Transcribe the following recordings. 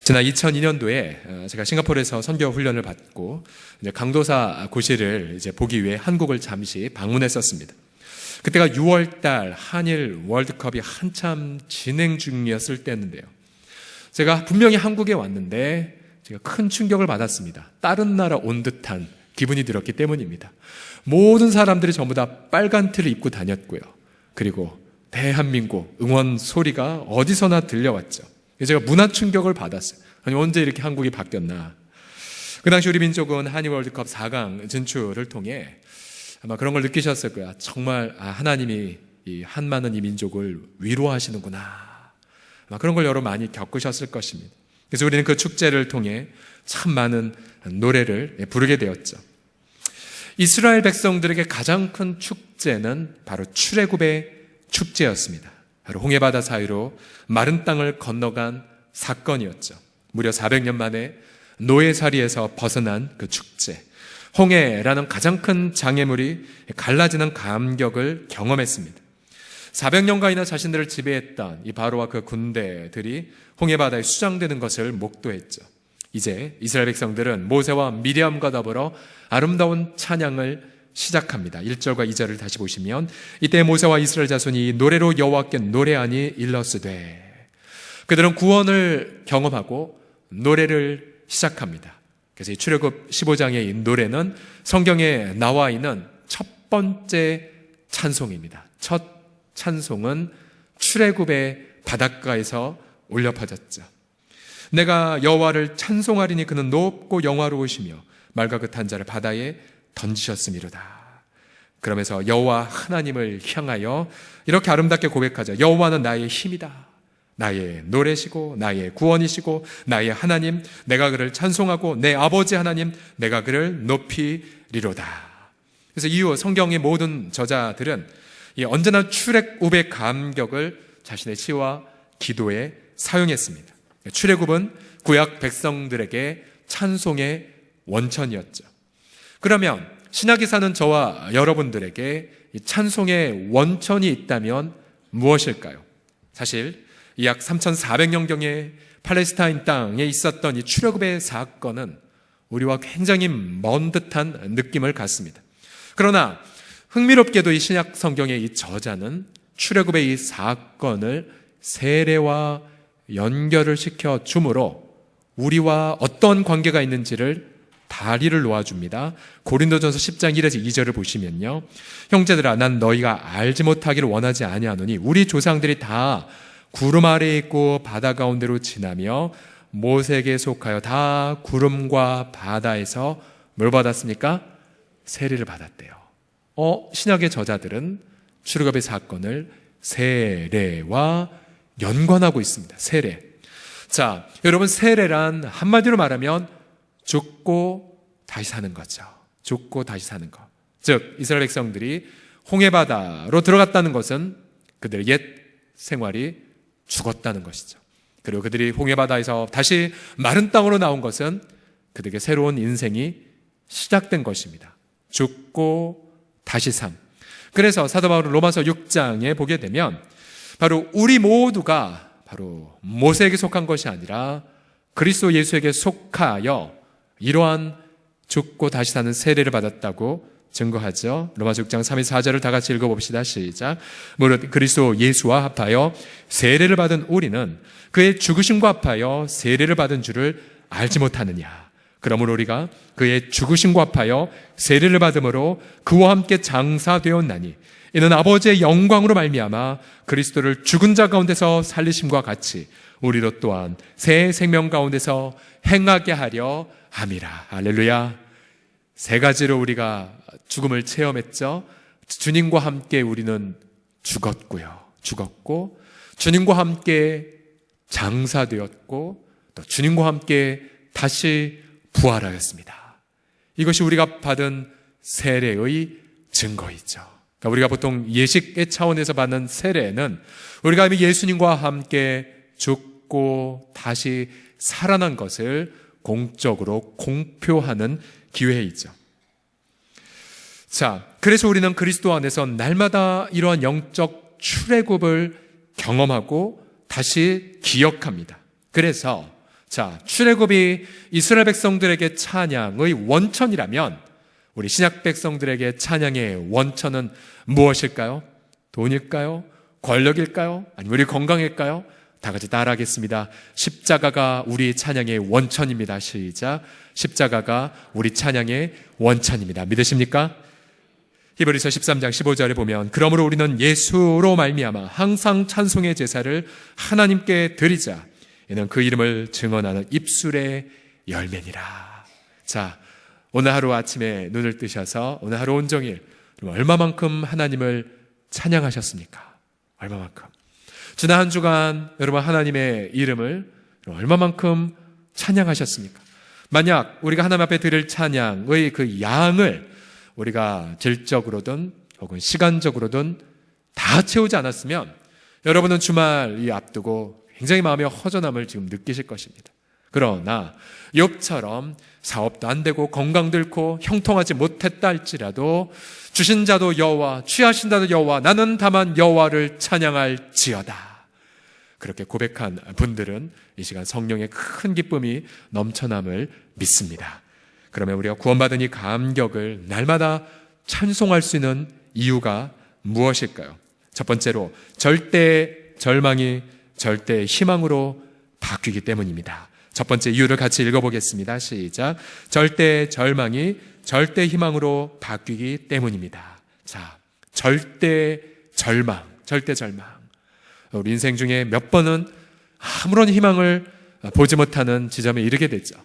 지난 2002년도에 제가 싱가포르에서 선교 훈련을 받고 이제 강도사 고시를 이제 보기 위해 한국을 잠시 방문했었습니다. 그때가 6월달 한일 월드컵이 한참 진행 중이었을 때였는데요. 제가 분명히 한국에 왔는데 제가 큰 충격을 받았습니다. 다른 나라 온 듯한 기분이 들었기 때문입니다. 모든 사람들이 전부 다 빨간 티를 입고 다녔고요. 그리고 대한민국 응원 소리가 어디서나 들려왔죠. 제가 문화 충격을 받았어요. 아니, 언제 이렇게 한국이 바뀌었나. 그 당시 우리 민족은 한일 월드컵 4강 진출을 통해 아마 그런 걸 느끼셨을 거야. 정말 하나님이 이 한많은 이 민족을 위로하시는구나. 아마 그런 걸 여러분 많이 겪으셨을 것입니다. 그래서 우리는 그 축제를 통해 참 많은 노래를 부르게 되었죠. 이스라엘 백성들에게 가장 큰 축제는 바로 출애굽의 축제였습니다. 바로 홍해바다 사이로 마른 땅을 건너간 사건이었죠. 무려 400년 만에 노예살이에서 벗어난 그 축제. 홍해라는 가장 큰 장애물이 갈라지는 감격을 경험했습니다. 400년간이나 자신들을 지배했던 이 바로와 그 군대들이 홍해바다에 수장되는 것을 목도했죠. 이제 이스라엘 백성들은 모세와 미리암과 더불어 아름다운 찬양을 시작합니다. 1절과 2절을 다시 보시면 이때 모세와 이스라엘 자손이 노래로 여호와께 노래하니 일러스되, 그들은 구원을 경험하고 노래를 시작합니다. 그래서 이 출애굽 15장의 이 노래는 성경에 나와 있는 첫 번째 찬송입니다. 첫 찬송은 출애굽의 바닷가에서 울려 퍼졌죠. 내가 여호와를 찬송하리니 그는 높고 영화로우시며 말과 그 탄자를 바다에 던지셨음이로다. 그러면서 여호와 하나님을 향하여 이렇게 아름답게 고백하죠. 여호와는 나의 힘이다. 나의 노래시고 나의 구원이시고 나의 하나님, 내가 그를 찬송하고 내 아버지 하나님, 내가 그를 높이리로다. 그래서 이후 성경의 모든 저자들은 언제나 출애굽의 감격을 자신의 시와 기도에 사용했습니다. 출애굽은 구약 백성들에게 찬송의 원천이었죠. 그러면 신약에 사는 저와 여러분들에게 이 찬송의 원천이 있다면 무엇일까요? 사실 약 3400년경에 팔레스타인 땅에 있었던 이 출애굽의 사건은 우리와 굉장히 먼 듯한 느낌을 갖습니다. 그러나 흥미롭게도 이 신약 성경의 이 저자는 출애굽의 이 사건을 세례와 연결을 시켜 주므로 우리와 어떤 관계가 있는지를 다리를 놓아줍니다. 고린도전서 10장 1에서 2절을 보시면요, 형제들아 난 너희가 알지 못하기를 원하지 아니하노니 우리 조상들이 다 구름 아래에 있고 바다 가운데로 지나며 모세에게 속하여 다 구름과 바다에서 뭘 받았습니까? 세례를 받았대요. 신약의 저자들은 출애굽의 사건을 세례와 연관하고 있습니다. 세례. 자, 여러분, 세례란 한마디로 말하면 죽고 다시 사는 거죠. 죽고 다시 사는 것. 즉, 이스라엘 백성들이 홍해바다로 들어갔다는 것은 그들의 옛 생활이 죽었다는 것이죠. 그리고 그들이 홍해바다에서 다시 마른 땅으로 나온 것은 그들에게 새로운 인생이 시작된 것입니다. 죽고 다시 삶. 그래서 사도 바울은 로마서 6장에 보게 되면 바로 우리 모두가 바로 모세에게 속한 것이 아니라 그리스도 예수에게 속하여 이러한 죽고 다시 사는 세례를 받았다고 증거하죠. 로마서 6장 3에서 4절을 다 같이 읽어봅시다. 시작. 무릇 그리스도 예수와 합하여 세례를 받은 우리는 그의 죽으심과 합하여 세례를 받은 줄을 알지 못하느냐. 그러므로 우리가 그의 죽으심과 합하여 세례를 받음으로 그와 함께 장사되었나니 이는 아버지의 영광으로 말미암아 그리스도를 죽은 자 가운데서 살리심과 같이 우리도 또한 새 생명 가운데서 행하게 하려 함이라. 할렐루야. 세 가지로 우리가 죽음을 체험했죠. 주님과 함께 우리는 죽었고 주님과 함께 장사되었고 또 주님과 함께 다시 부활하였습니다. 이것이 우리가 받은 세례의 증거이죠. 그러니까 우리가 보통 예식의 차원에서 받는 세례는 우리가 이미 예수님과 함께 죽고 다시 살아난 것을 공적으로 공표하는 기회이죠. 자, 그래서 우리는 그리스도 안에서 날마다 이러한 영적 출애굽을 경험하고 다시 기억합니다. 그래서 자, 출애굽이 이스라엘 백성들에게 찬양의 원천이라면 우리 신약 백성들에게 찬양의 원천은 무엇일까요? 돈일까요? 권력일까요? 아니면 우리 건강일까요? 다 같이 따라하겠습니다. 십자가가 우리 찬양의 원천입니다. 시작. 십자가가 우리 찬양의 원천입니다. 믿으십니까? 히브리서 13장 15절에 보면 그러므로 우리는 예수로 말미암아 항상 찬송의 제사를 하나님께 드리자. 이는 그 이름을 증언하는 입술의 열매니라. 자, 오늘 하루 아침에 눈을 뜨셔서 오늘 하루 온종일 얼마만큼 하나님을 찬양하셨습니까? 얼마만큼? 지난 한 주간 여러분 하나님의 이름을 얼마만큼 찬양하셨습니까? 만약 우리가 하나님 앞에 드릴 찬양의 그 양을 우리가 질적으로든 혹은 시간적으로든 다 채우지 않았으면 여러분은 주말 이 앞두고 굉장히 마음의 허전함을 지금 느끼실 것입니다. 그러나 욥처럼 사업도 안 되고 건강도 잃고 형통하지 못했다 할지라도 주신 자도 여호와 취하신 자도 여호와 나는 다만 여호와를 찬양할지어다. 그렇게 고백한 분들은 이 시간 성령의 큰 기쁨이 넘쳐남을 믿습니다. 그러면 우리가 구원받은 이 감격을 날마다 찬송할 수 있는 이유가 무엇일까요? 첫 번째로 절대 절망이 절대 희망으로 바뀌기 때문입니다. 첫 번째 이유를 같이 읽어보겠습니다. 시작. 절대 절망이 절대 희망으로 바뀌기 때문입니다. 자, 절대 절망. 우리 인생 중에 몇 번은 아무런 희망을 보지 못하는 지점에 이르게 되죠.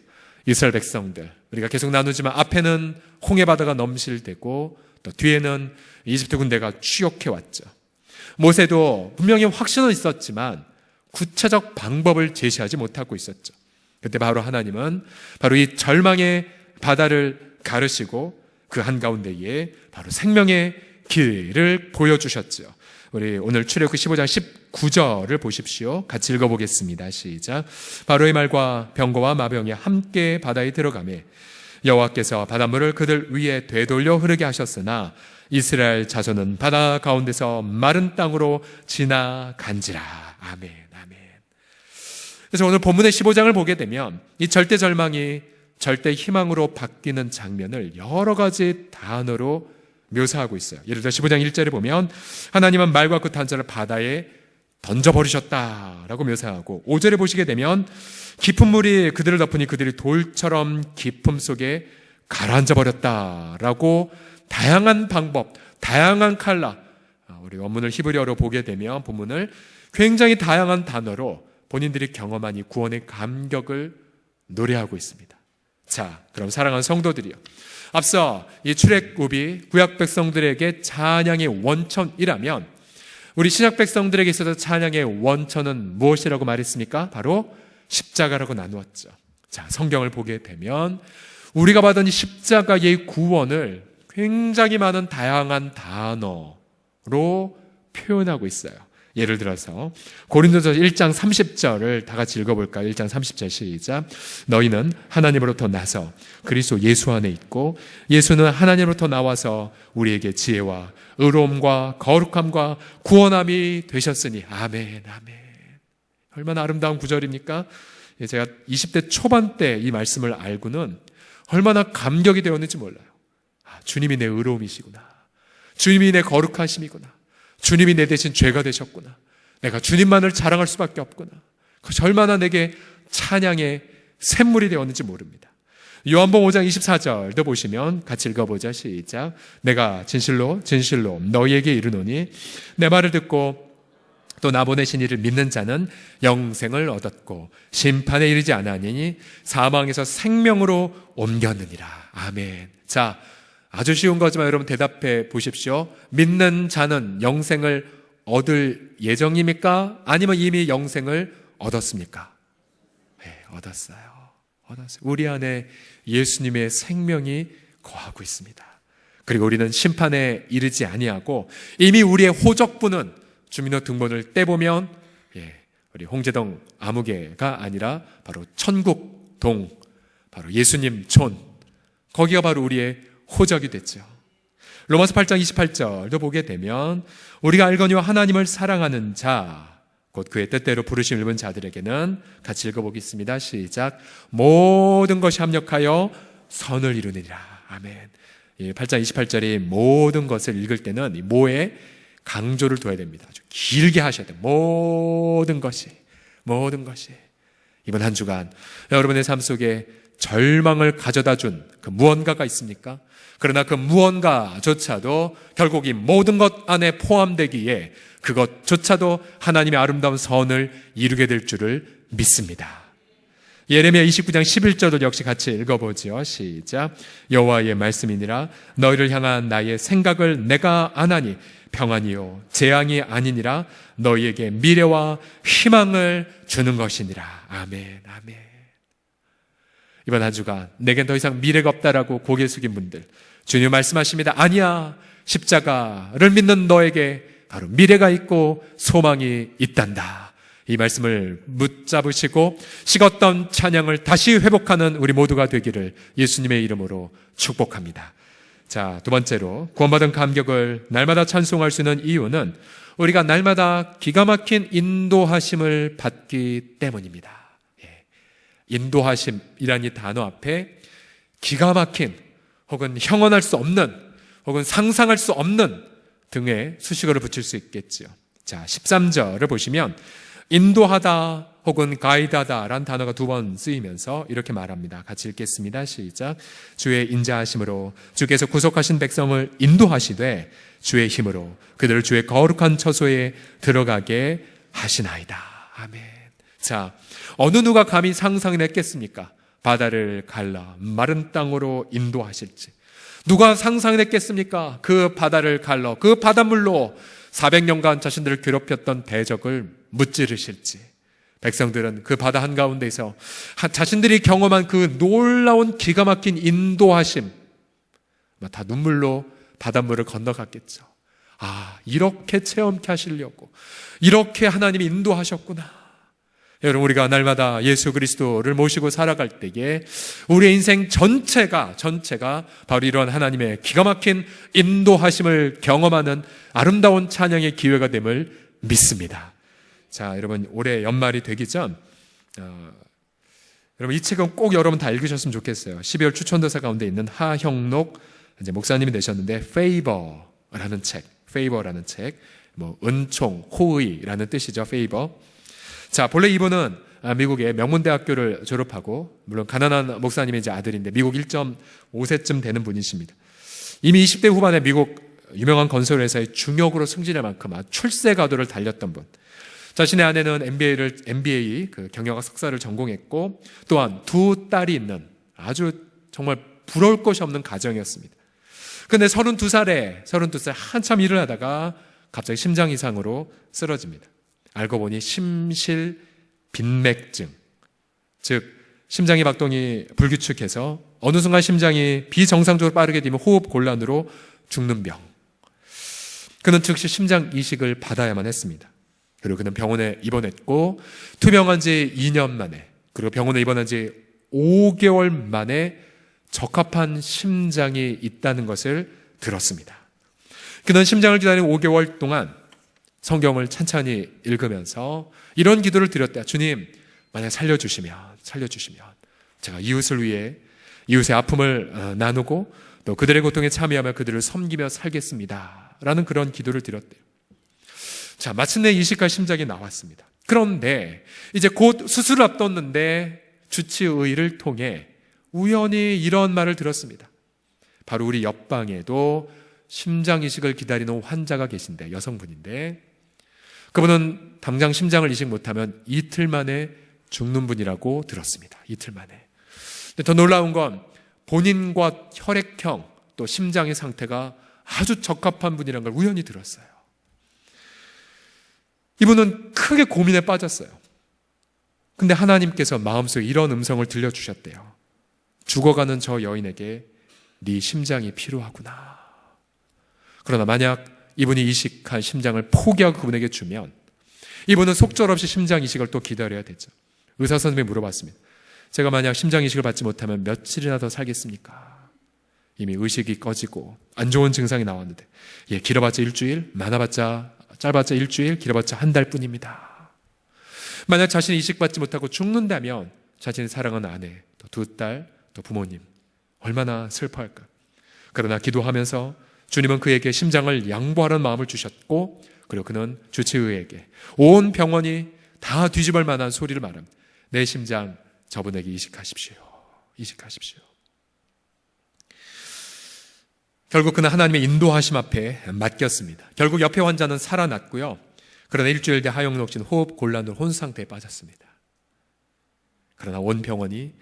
이스라엘 백성들, 우리가 계속 나누지만 앞에는 홍해 바다가 넘실대고 또 뒤에는 이집트 군대가 추격해왔죠. 모세도 분명히 확신은 있었지만 구체적 방법을 제시하지 못하고 있었죠. 그때 바로 하나님은 바로 이 절망의 바다를 가르시고 그 한가운데에 바로 생명의 길을 보여주셨죠. 우리 오늘 출애굽기 15장 19절을 보십시오. 같이 읽어보겠습니다. 시작. 바로의 말과 병거와 마병이 함께 바다에 들어가매 여호와께서 바닷물을 그들 위에 되돌려 흐르게 하셨으나 이스라엘 자손은 바다 가운데서 마른 땅으로 지나간지라. 아멘. 그래서 오늘 본문의 15장을 보게 되면 이 절대 절망이 절대 희망으로 바뀌는 장면을 여러 가지 단어로 묘사하고 있어요. 예를 들어 15장 1절에 보면 하나님은 말과 그 단자를 바다에 던져버리셨다라고 묘사하고 5절에 보시게 되면 깊은 물이 그들을 덮으니 그들이 돌처럼 깊음 속에 가라앉아 버렸다라고 다양한 방법, 다양한 칼라, 우리 원문을 히브리어로 보게 되면 본문을 굉장히 다양한 단어로 본인들이 경험한 이 구원의 감격을 노래하고 있습니다. 자, 그럼 사랑하는 성도들이요, 앞서 이 출애굽이 구약 백성들에게 찬양의 원천이라면 우리 신약 백성들에게 있어서 찬양의 원천은 무엇이라고 말했습니까? 바로 십자가라고 나누었죠. 자, 성경을 보게 되면 우리가 받은 이 십자가의 구원을 굉장히 많은 다양한 단어로 표현하고 있어요. 예를 들어서 고린도전서 1장 30절을 다 같이 읽어볼까요? 1장 30절 시작. 너희는 하나님으로부터 나서 그리스도 예수 안에 있고 예수는 하나님으로부터 나와서 우리에게 지혜와 의로움과 거룩함과 구원함이 되셨으니. 아멘. 얼마나 아름다운 구절입니까? 제가 20대 초반 때 이 말씀을 알고는 얼마나 감격이 되었는지 몰라요. 주님이 내 의로움이시구나. 주님이 내 거룩하심이구나. 주님이 내 대신 죄가 되셨구나. 내가 주님만을 자랑할 수밖에 없구나. 그것이 얼마나 내게 찬양의 샘물이 되었는지 모릅니다. 요한복음 5장 24절도 보시면 같이 읽어보자. 시작. 내가 진실로 너희에게 이르노니 내 말을 듣고 또 나 보내신 이를 믿는 자는 영생을 얻었고 심판에 이르지 아니하니 사망에서 생명으로 옮겼느니라. 아멘. 자, 아주 쉬운 거지만 여러분 대답해 보십시오. 믿는 자는 영생을 얻을 예정입니까? 아니면 이미 영생을 얻었습니까? 네, 얻었어요. 우리 안에 예수님의 생명이 거하고 있습니다. 그리고 우리는 심판에 이르지 아니하고 이미 우리의 호적부는 주민등록번호를 떼보면 우리 홍제동 아무개가 아니라 바로 천국동, 바로 예수님 촌, 거기가 바로 우리의 호적이 됐죠. 로마서 8장 28절도 보게 되면 우리가 알거니와 하나님을 사랑하는 자, 곧 그의 뜻대로 부르심 입은 자들에게는 같이 읽어보겠습니다. 시작. 모든 것이 합력하여 선을 이루느니라. 아멘. 8장 28절이 모든 것을 읽을 때는 이 모에 강조를 둬야 됩니다. 아주 길게 하셔야 돼요. 모든 것이. 이번 한 주간 여러분의 삶 속에 절망을 가져다 준 그 무언가가 있습니까? 그러나 그 무언가조차도 결국 이 모든 것 안에 포함되기에 그것조차도 하나님의 아름다운 선을 이루게 될 줄을 믿습니다. 예레미야 29장 11절을 역시 같이 읽어보지요. 시작. 여호와의 말씀이니라. 너희를 향한 나의 생각을 내가 아나니 평안이요 재앙이 아니니라. 너희에게 미래와 희망을 주는 것이니라. 아멘. 이번 한 주간 내겐 더 이상 미래가 없다라고 고개 숙인 분들, 주님 말씀하십니다. 아니야, 십자가를 믿는 너에게 바로 미래가 있고 소망이 있단다. 이 말씀을 붙잡으시고 식었던 찬양을 다시 회복하는 우리 모두가 되기를 예수님의 이름으로 축복합니다. 자, 두 번째로 구원받은 감격을 날마다 찬송할 수 있는 이유는 우리가 날마다 기가 막힌 인도하심을 받기 때문입니다. 인도하심이란 이 단어 앞에 기가 막힌 혹은 형언할 수 없는 혹은 상상할 수 없는 등의 수식어를 붙일 수 있겠죠. 자, 13절을 보시면 인도하다 혹은 가이드하다라는 단어가 두 번 쓰이면서 이렇게 말합니다. 같이 읽겠습니다. 시작. 주의 인자하심으로 주께서 구속하신 백성을 인도하시되 주의 힘으로 그들을 주의 거룩한 처소에 들어가게 하시나이다. 아멘. 자, 어느 누가 감히 상상을 했겠습니까? 바다를 갈라 마른 땅으로 인도하실지. 누가 상상을 했겠습니까? 그 바다를 갈라 그 바닷물로 400년간 자신들을 괴롭혔던 대적을 무찌르실지. 백성들은 그 바다 한가운데서 자신들이 경험한 그 놀라운 기가 막힌 인도하심, 다 눈물로 바닷물을 건너갔겠죠. 아, 이렇게 체험케 하시려고 이렇게 하나님이 인도하셨구나. 여러분, 우리가 날마다 예수 그리스도를 모시고 살아갈 때에 우리의 인생 전체가 바로 이러한 하나님의 기가 막힌 인도하심을 경험하는 아름다운 찬양의 기회가 됨을 믿습니다. 자, 여러분, 올해 연말이 되기 전 여러분 이 책은 꼭 여러분 다 읽으셨으면 좋겠어요. 12월 추천도서 가운데 있는 하형록 이제 목사님이 내셨는데 Favor라는 책, 뭐 은총, 호의라는 뜻이죠. Favor. 자, 본래 이분은 미국의 명문대학교를 졸업하고, 물론 가난한 목사님의 이제 아들인데 미국 1.5세쯤 되는 분이십니다. 이미 20대 후반에 미국 유명한 건설회사의 중역으로 승진할 만큼 출세 가도를 달렸던 분. 자신의 아내는 MBA 그 경영학 석사를 전공했고, 또한 두 딸이 있는 아주 정말 부러울 것이 없는 가정이었습니다. 근데 32살에 한참 일을 하다가 갑자기 심장 이상으로 쓰러집니다. 알고 보니 심실빈맥증, 즉 심장의 박동이 불규칙해서 어느 순간 심장이 비정상적으로 빠르게 뛰면 호흡 곤란으로 죽는 병. 그는 즉시 심장 이식을 받아야만 했습니다. 그리고 그는 병원에 입원했고 투병한 지 2년 만에, 그리고 병원에 입원한 지 5개월 만에 적합한 심장이 있다는 것을 들었습니다. 그는 심장을 기다리는 5개월 동안 성경을 찬찬히 읽으면서 이런 기도를 드렸대요. 주님, 만약 살려주시면 제가 이웃을 위해 이웃의 아픔을 나누고 또 그들의 고통에 참여하며 그들을 섬기며 살겠습니다 라는 그런 기도를 드렸대요. 자, 마침내 이식할 심장이 나왔습니다. 그런데 이제 곧 수술을 앞뒀는데 주치의를 통해 우연히 이런 말을 들었습니다. 바로 우리 옆방에도 심장 이식을 기다리는 환자가 계신데, 여성분인데 그분은 당장 심장을 이식 못하면 이틀 만에 죽는 분이라고 들었습니다. 이틀 만에. 근데 더 놀라운 건 본인과 혈액형 또 심장의 상태가 아주 적합한 분이라는 걸 우연히 들었어요. 이분은 크게 고민에 빠졌어요. 근데 하나님께서 마음속에 이런 음성을 들려주셨대요. 죽어가는 저 여인에게 네 심장이 필요하구나. 그러나 만약 이분이 이식한 심장을 포기하고 그분에게 주면 이분은 속절없이 심장 이식을 또 기다려야 되죠. 의사 선생님이 물어봤습니다. 제가 만약 심장 이식을 받지 못하면 며칠이나 더 살겠습니까? 이미 의식이 꺼지고 안 좋은 증상이 나왔는데, 길어봤자 일주일, 짧았자 일주일, 길어봤자 한 달뿐입니다. 만약 자신이 이식받지 못하고 죽는다면 자신의 사랑하는 아내, 또 두 딸, 또 부모님 얼마나 슬퍼할까. 그러나 기도하면서 주님은 그에게 심장을 양보하는 마음을 주셨고, 그리고 그는 주치의에게 온 병원이 다 뒤집을 만한 소리를 말합니다. 내 심장 저분에게 이식하십시오. 이식하십시오. 결국 그는 하나님의 인도하심 앞에 맡겼습니다. 결국 옆에 환자는 살아났고요. 그러나 일주일 뒤 하영록 씨는 호흡 곤란으로 혼수 상태에 빠졌습니다. 그러나 온 병원이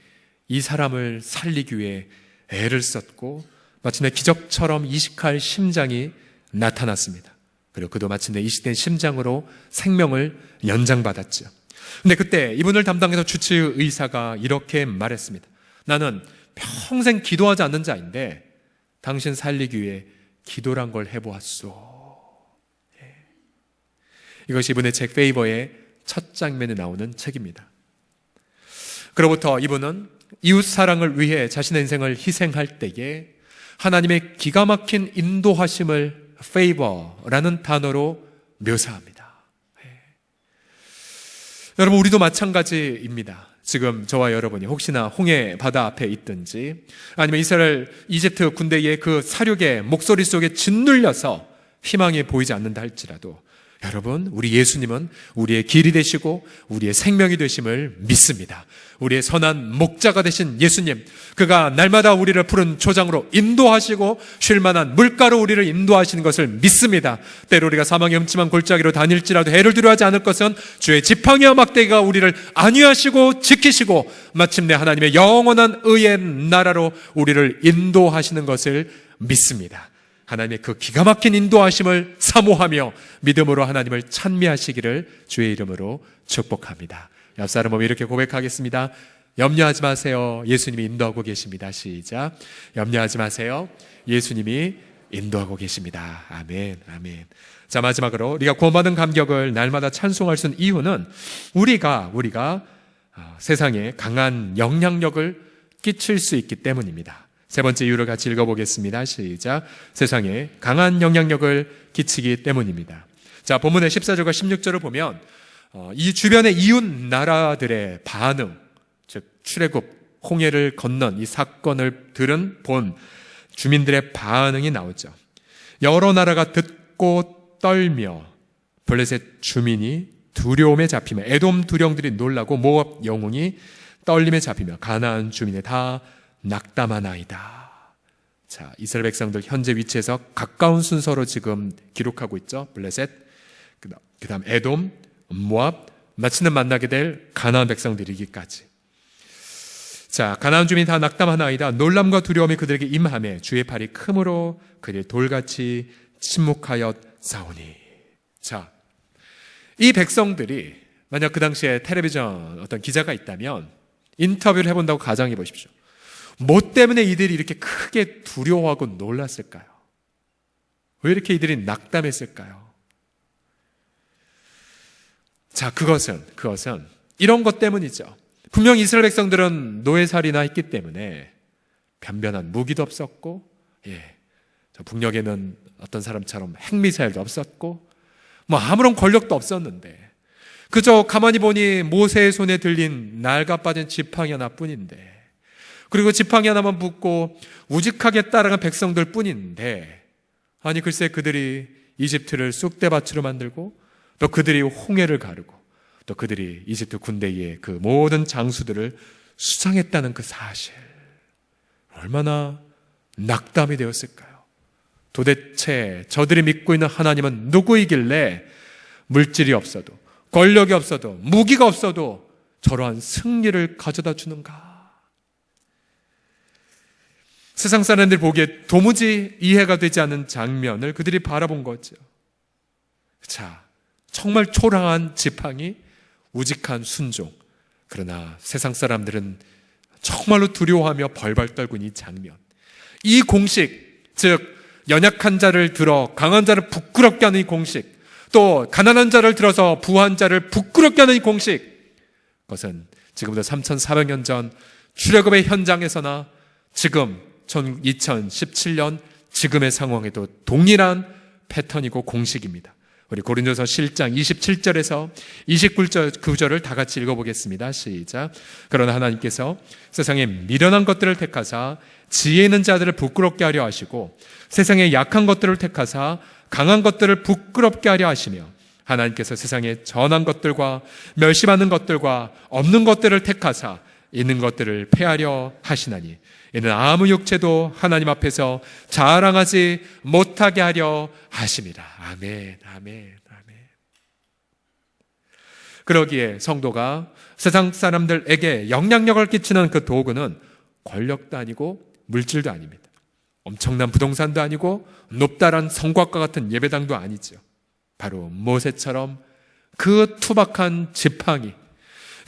이 사람을 살리기 위해 애를 썼고 마침내 기적처럼 이식할 심장이 나타났습니다. 그리고 그도 마침내 이식된 심장으로 생명을 연장받았죠. 근데 그때 이분을 담당해서 주치의 의사가 이렇게 말했습니다. 나는 평생 기도하지 않는 자인데 당신 살리기 위해 기도란 걸 해보았소. 이것이 이분의 책 페이버의 첫 장면에 나오는 책입니다. 그로부터 이분은 이웃 사랑을 위해 자신의 인생을 희생할 때에 하나님의 기가 막힌 인도하심을 페이버라는 단어로 묘사합니다. 여러분, 우리도 마찬가지입니다. 지금 저와 여러분이 혹시나 홍해 바다 앞에 있든지 아니면 이집트 군대의 그 사륙의 목소리 속에 짓눌려서 희망이 보이지 않는다 할지라도 여러분, 우리 예수님은 우리의 길이 되시고 우리의 생명이 되심을 믿습니다. 우리의 선한 목자가 되신 예수님, 그가 날마다 우리를 푸른 초장으로 인도하시고 쉴만한 물가로 우리를 인도하시는 것을 믿습니다. 때로 우리가 사망의 음침한 골짜기로 다닐지라도 해를 두려워하지 않을 것은 주의 지팡이와 막대기가 우리를 안위하시고 지키시고 마침내 하나님의 영원한 의의 나라로 우리를 인도하시는 것을 믿습니다. 하나님의 그 기가 막힌 인도하심을 사모하며 믿음으로 하나님을 찬미하시기를 주의 이름으로 축복합니다. 옆 사람 보면 이렇게 고백하겠습니다. 염려하지 마세요. 예수님이 인도하고 계십니다. 시작. 염려하지 마세요. 예수님이 인도하고 계십니다. 아멘, 아멘. 자, 마지막으로 우리가 구원받은 감격을 날마다 찬송할 수 있는 이유는 우리가 세상에 강한 영향력을 끼칠 수 있기 때문입니다. 세 번째 이유를 같이 읽어보겠습니다. 시작. 세상에 강한 영향력을 끼치기 때문입니다. 자, 본문의 14절과 16절을 보면 이 주변의 이웃 나라들의 반응, 즉 출애굽, 홍해를 건넌 이 사건을 본 주민들의 반응이 나오죠. 여러 나라가 듣고 떨며 블레셋 주민이 두려움에 잡히며 에돔 두령들이 놀라고 모압 영웅이 떨림에 잡히며 가나안 주민이 다 낙담하나이다. 자, 이스라엘 백성들 현재 위치에서 가까운 순서로 지금 기록하고 있죠. 블레셋, 그 다음 에돔, 모압, 마침내 만나게 될 가나안 백성들이기까지. 자, 가나안 주민이 다 낙담하나이다. 놀람과 두려움이 그들에게 임하매 주의 팔이 크므로 그들이 돌같이 침묵하여 싸우니. 자, 이 백성들이 만약 그 당시에 텔레비전 어떤 기자가 있다면 인터뷰를 해본다고 가정해 보십시오. 뭐 때문에 이들이 이렇게 크게 두려워하고 놀랐을까요? 왜 이렇게 이들이 낙담했을까요? 자, 그것은 이런 것 때문이죠. 분명 이스라엘 백성들은 노예살이나 했기 때문에 변변한 무기도 없었고, 저 북녘에는 어떤 사람처럼 핵미사일도 없었고, 아무런 권력도 없었는데, 그저 가만히 보니 모세의 손에 들린 낡아 빠진 지팡이 하나뿐인데, 그리고 지팡이 하나만 붙고 우직하게 따라간 백성들 뿐인데, 아니 글쎄 그들이 이집트를 쑥대밭으로 만들고 또 그들이 홍해를 가르고 또 그들이 이집트 군대의 그 모든 장수들을 수상했다는 그 사실, 얼마나 낙담이 되었을까요? 도대체 저들이 믿고 있는 하나님은 누구이길래 물질이 없어도 권력이 없어도 무기가 없어도 저러한 승리를 가져다 주는가? 세상 사람들이 보기에 도무지 이해가 되지 않는 장면을 그들이 바라본 거죠. 자, 정말 초라한 지팡이, 우직한 순종. 그러나 세상 사람들은 정말로 두려워하며 벌벌 떨고 있는 이 장면. 이 공식, 즉 연약한 자를 들어 강한 자를 부끄럽게 하는 이 공식, 또 가난한 자를 들어서 부한 자를 부끄럽게 하는 이 공식, 그것은 지금부터 3400년 전 출애굽의 현장에서나 지금 2017년 지금의 상황에도 동일한 패턴이고 공식입니다. 우리 고린도서 7장 27절에서 29절을 다 같이 읽어보겠습니다. 시작. 그러나 하나님께서 세상에 미련한 것들을 택하사 지혜 있는 자들을 부끄럽게 하려 하시고 세상에 약한 것들을 택하사 강한 것들을 부끄럽게 하려 하시며 하나님께서 세상에 전한 것들과 멸시받는 것들과 없는 것들을 택하사 있는 것들을 폐하려 하시나니 이는 아무 육체도 하나님 앞에서 자랑하지 못하게 하려 하심이라. 아멘, 아멘, 아멘. 그러기에 성도가 세상 사람들에게 영향력을 끼치는 그 도구는 권력도 아니고 물질도 아닙니다. 엄청난 부동산도 아니고 높다란 성곽과 같은 예배당도 아니죠. 바로 모세처럼 그 투박한 지팡이,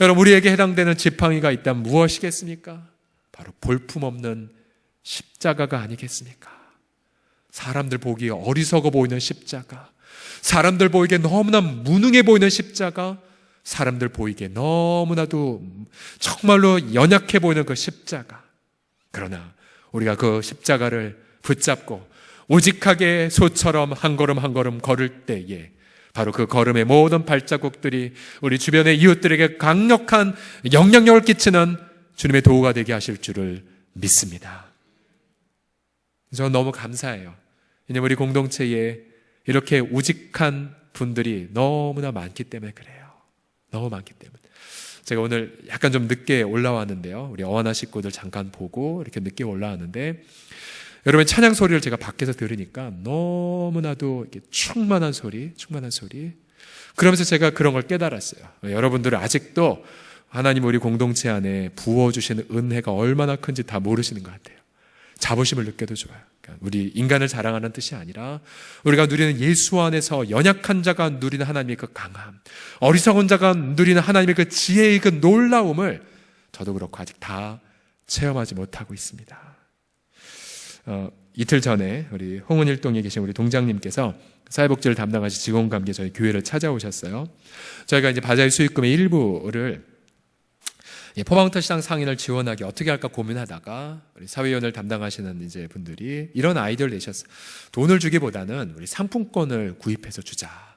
여러분 우리에게 해당되는 지팡이가 있다면 무엇이겠습니까? 바로 볼품없는 십자가가 아니겠습니까? 사람들 보기에 어리석어 보이는 십자가, 사람들 보이기에 너무나 무능해 보이는 십자가, 사람들 보이기에 너무나도 정말로 연약해 보이는 그 십자가. 그러나 우리가 그 십자가를 붙잡고 우직하게 소처럼 한 걸음 한 걸음 걸을 때에 바로 그 걸음의 모든 발자국들이 우리 주변의 이웃들에게 강력한 영향력을 끼치는 주님의 도구가 되게 하실 줄을 믿습니다. 저는 너무 감사해요. 왜냐하면 우리 공동체에 이렇게 우직한 분들이 너무나 많기 때문에 그래요. 너무 많기 때문에. 제가 오늘 약간 좀 늦게 올라왔는데요. 우리 어하나 식구들 잠깐 보고 이렇게 늦게 올라왔는데 여러분 찬양 소리를 제가 밖에서 들으니까 너무나도 이렇게 충만한 소리. 그러면서 제가 그런 걸 깨달았어요. 여러분들은 아직도 하나님 우리 공동체 안에 부어주시는 은혜가 얼마나 큰지 다 모르시는 것 같아요. 자부심을 느껴도 좋아요. 그러니까 우리 인간을 자랑하는 뜻이 아니라 우리가 누리는 예수 안에서 연약한 자가 누리는 하나님의 그 강함, 어리석은 자가 누리는 하나님의 그 지혜의 그 놀라움을 저도 그렇고 아직 다 체험하지 못하고 있습니다. 이틀 전에 우리 홍은일동에 계신 우리 동장님께서 사회복지를 담당하신 직원과 함께 저희 교회를 찾아오셨어요. 저희가 이제 바자회 수익금의 일부를 포방터 시장 상인을 지원하기 어떻게 할까 고민하다가 우리 사회위원을 담당하시는 이제 분들이 이런 아이디어를 내셨어요. 돈을 주기보다는 우리 상품권을 구입해서 주자.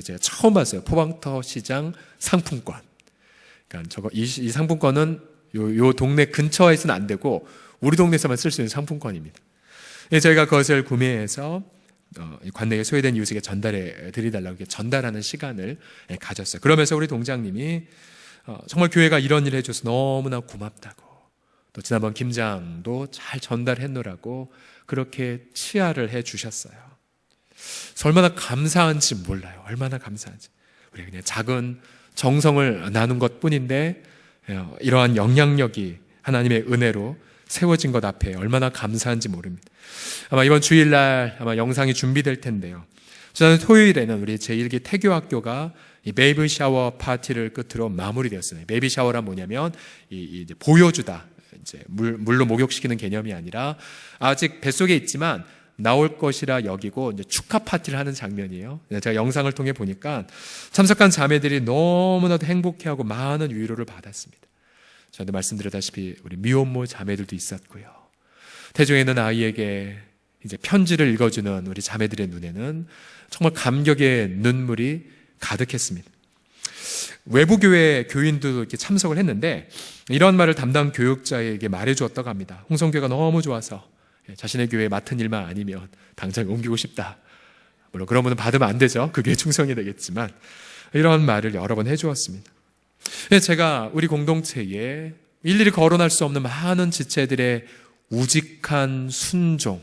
제가 처음 봤어요. 포방터 시장 상품권. 그러니까 이 상품권은 요 동네 근처에서는 안 되고 우리 동네에서만 쓸 수 있는 상품권입니다. 저희가 그것을 구매해서 관내에 소외된 이웃에게 전달해 드리달라고 전달하는 시간을 가졌어요. 그러면서 우리 동장님이 정말 교회가 이런 일을 해줘서 너무나 고맙다고, 또 지난번 김장도 잘 전달했노라고 그렇게 치하를 해주셨어요. 그래서 얼마나 감사한지 몰라요. 얼마나 감사한지. 우리 그냥 작은 정성을 나눈 것뿐인데 이러한 영향력이 하나님의 은혜로 세워진 것 앞에 얼마나 감사한지 모릅니다. 아마 이번 주일날 아마 영상이 준비될 텐데요. 지난 토요일에는 우리 제1기 태교학교가 이 베이비 샤워 파티를 끝으로 마무리되었어요. 베이비 샤워란 뭐냐면 이제 보여주다, 이제 물로 목욕시키는 개념이 아니라 아직 뱃속에 있지만 나올 것이라 여기고 이제 축하 파티를 하는 장면이에요. 제가 영상을 통해 보니까 참석한 자매들이 너무나도 행복해하고 많은 위로를 받았습니다. 저한테 말씀드렸다시피 우리 미혼모 자매들도 있었고요. 태중에 있는 아이에게 이제 편지를 읽어주는 우리 자매들의 눈에는 정말 감격의 눈물이 가득했습니다. 외부교회 교인도 이렇게 참석을 했는데 이런 말을 담당 교육자에게 말해주었다고 합니다. 홍성교회가 너무 좋아서 자신의 교회에 맡은 일만 아니면 당장 옮기고 싶다. 물론 그런 분은 받으면 안 되죠. 그게 충성이 되겠지만 이런 말을 여러 번 해주었습니다. 제가 우리 공동체에 일일이 거론할 수 없는 많은 지체들의 우직한 순종,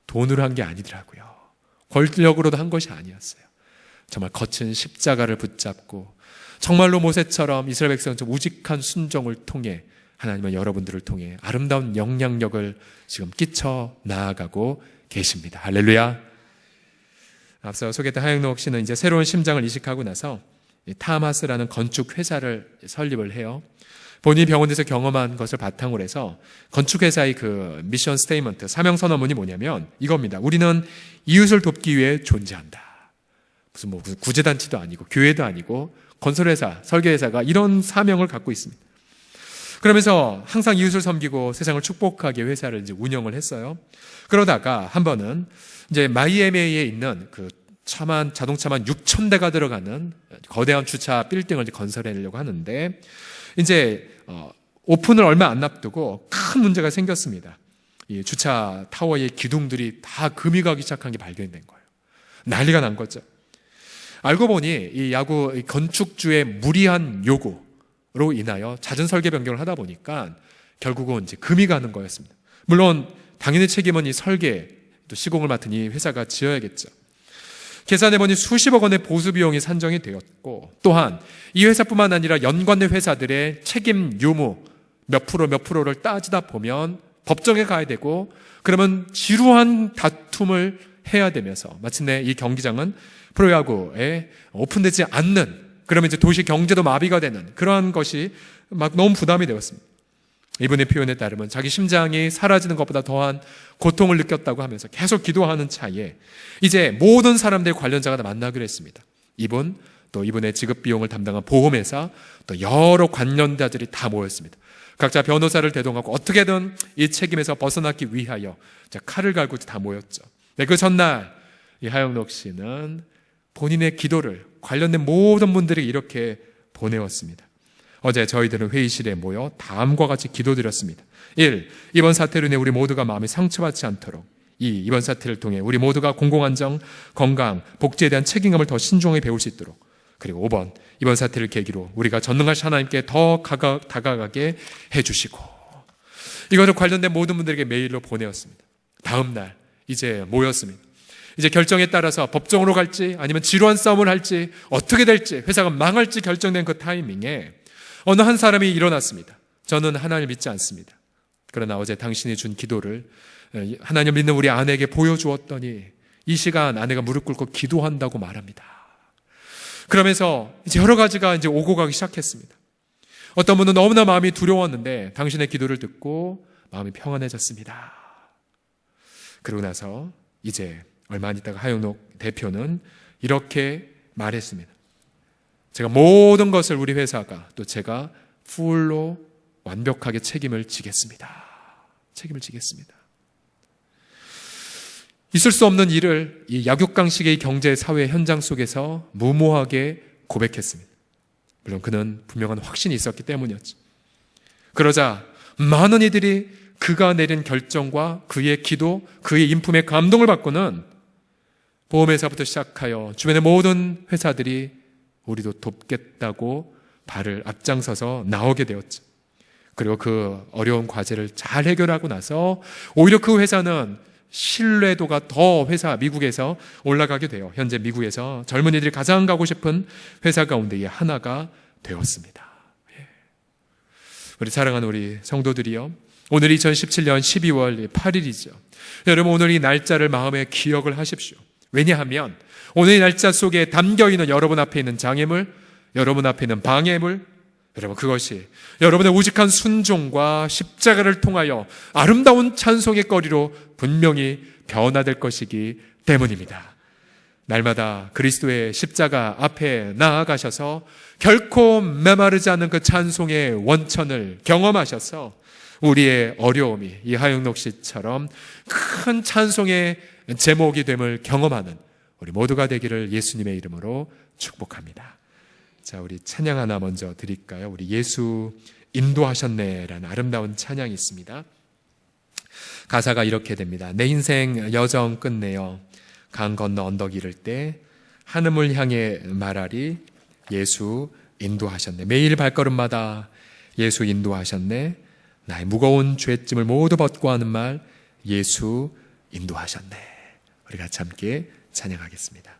돈으로 한 게 아니더라고요. 권력으로도 한 것이 아니었어요. 정말 거친 십자가를 붙잡고 정말로 모세처럼 이스라엘 백성처럼 우직한 순종을 통해 하나님은 여러분들을 통해 아름다운 영향력을 지금 끼쳐 나아가고 계십니다. 할렐루야. 앞서 소개했던 하영록 씨는 이제 새로운 심장을 이식하고 나서 타마스라는 건축 회사를 설립을 해요. 본인이 병원에서 경험한 것을 바탕으로 해서 건축회사의 그 미션 스테이먼트, 사명선언문이 뭐냐면 이겁니다. 우리는 이웃을 돕기 위해 존재한다. 무슨 구제단체도 아니고 교회도 아니고 건설회사, 설계회사가 이런 사명을 갖고 있습니다. 그러면서 항상 이웃을 섬기고 세상을 축복하게 회사를 이제 운영을 했어요. 그러다가 한 번은 이제 마이애미에 있는 그 자동차만 6,000대가 들어가는 거대한 주차 빌딩을 건설하려고 하는데, 이제 오픈을 얼마 안 앞두고 큰 문제가 생겼습니다. 이 주차 타워의 기둥들이 다 금이 가기 시작한 게 발견된 거예요. 난리가 난 거죠. 알고 보니 이 야구 건축주의 무리한 요구로 인하여 잦은 설계 변경을 하다 보니까 결국은 이제 금이 가는 거였습니다. 물론 당연히 책임은 이 설계 또 시공을 맡은 이 회사가 지어야겠죠. 계산해보니 수십억 원의 보수 비용이 산정이 되었고, 또한 이 회사뿐만 아니라 연관된 회사들의 책임 유무 몇 프로를 따지다 보면 법정에 가야 되고, 그러면 지루한 다툼을 해야 되면서 마침내 이 경기장은 프로야구에 오픈되지 않는, 그러면 이제 도시 경제도 마비가 되는 그러한 것이 막 너무 부담이 되었습니다. 이분의 표현에 따르면 자기 심장이 사라지는 것보다 더한 고통을 느꼈다고 하면서 계속 기도하는 차에 이제 모든 사람들 관련자가 다 만나기로 했습니다. 이분, 또 이분의 지급 비용을 담당한 보험회사, 또 여러 관련자들이 다 모였습니다. 각자 변호사를 대동하고 어떻게든 이 책임에서 벗어나기 위하여 칼을 갈고 다 모였죠. 네, 그 전날 이 하영록 씨는 본인의 기도를 관련된 모든 분들에게 이렇게 보내었습니다. 어제 저희들은 회의실에 모여 다음과 같이 기도드렸습니다. 1. 이번 사태로 인해 우리 모두가 마음이 상처받지 않도록. 2. 이번 사태를 통해 우리 모두가 공공안정, 건강, 복지에 대한 책임감을 더 신중하게 배울 수 있도록. 그리고 5번. 이번 사태를 계기로 우리가 전능하신 하나님께 더 다가가게 해주시고. 이것을 관련된 모든 분들에게 메일로 보내었습니다. 다음 날 이제 모였습니다. 이제 결정에 따라서 법정으로 갈지 아니면 지루한 싸움을 할지 어떻게 될지 회사가 망할지 결정된 그 타이밍에 어느 한 사람이 일어났습니다. 저는 하나님을 믿지 않습니다. 그러나 어제 당신이 준 기도를 하나님 믿는 우리 아내에게 보여주었더니 이 시간 아내가 무릎 꿇고 기도한다고 말합니다. 그러면서 이제 여러 가지가 이제 오고 가기 시작했습니다. 어떤 분은 너무나 마음이 두려웠는데 당신의 기도를 듣고 마음이 평안해졌습니다. 그러고 나서 이제 얼마 안 있다가 하영록 대표는 이렇게 말했습니다. 제가 모든 것을 우리 회사가 또 제가 풀로 완벽하게 책임을 지겠습니다. 책임을 지겠습니다. 있을 수 없는 일을 이 약육강식의 경제 사회 현장 속에서 무모하게 고백했습니다. 물론 그는 분명한 확신이 있었기 때문이었죠. 그러자 많은 이들이 그가 내린 결정과 그의 기도, 그의 인품에 감동을 받고는 보험회사부터 시작하여 주변의 모든 회사들이 우리도 돕겠다고 발을 앞장서서 나오게 되었죠. 그리고 그 어려운 과제를 잘 해결하고 나서 오히려 그 회사는 신뢰도가 더 미국에서 올라가게 돼요. 현재 미국에서 젊은이들이 가장 가고 싶은 회사 가운데의 하나가 되었습니다. 우리 사랑하는 우리 성도들이요, 오늘 2017년 12월 8일이죠. 여러분 오늘 이 날짜를 마음에 기억을 하십시오. 왜냐하면 오늘 이 날짜 속에 담겨있는 여러분 앞에 있는 장애물, 여러분 앞에 있는 방해물, 여러분 그것이 여러분의 우직한 순종과 십자가를 통하여 아름다운 찬송의 거리로 분명히 변화될 것이기 때문입니다. 날마다 그리스도의 십자가 앞에 나아가셔서 결코 메마르지 않는 그 찬송의 원천을 경험하셔서 우리의 어려움이 이 하영록 씨처럼 큰 찬송의 제목이 됨을 경험하는 우리 모두가 되기를 예수님의 이름으로 축복합니다. 자, 우리 찬양 하나 먼저 드릴까요? 우리 예수 인도하셨네라는 아름다운 찬양이 있습니다. 가사가 이렇게 됩니다. 내 인생 여정 끝내어 강 건너 언덕 이를 때 하늘을 향해 말하리 예수 인도하셨네. 매일 발걸음마다 예수 인도하셨네. 나의 무거운 죄짐을 모두 벗고 하는 말 예수 인도하셨네. 우리 같이 함께 찬양하겠습니다.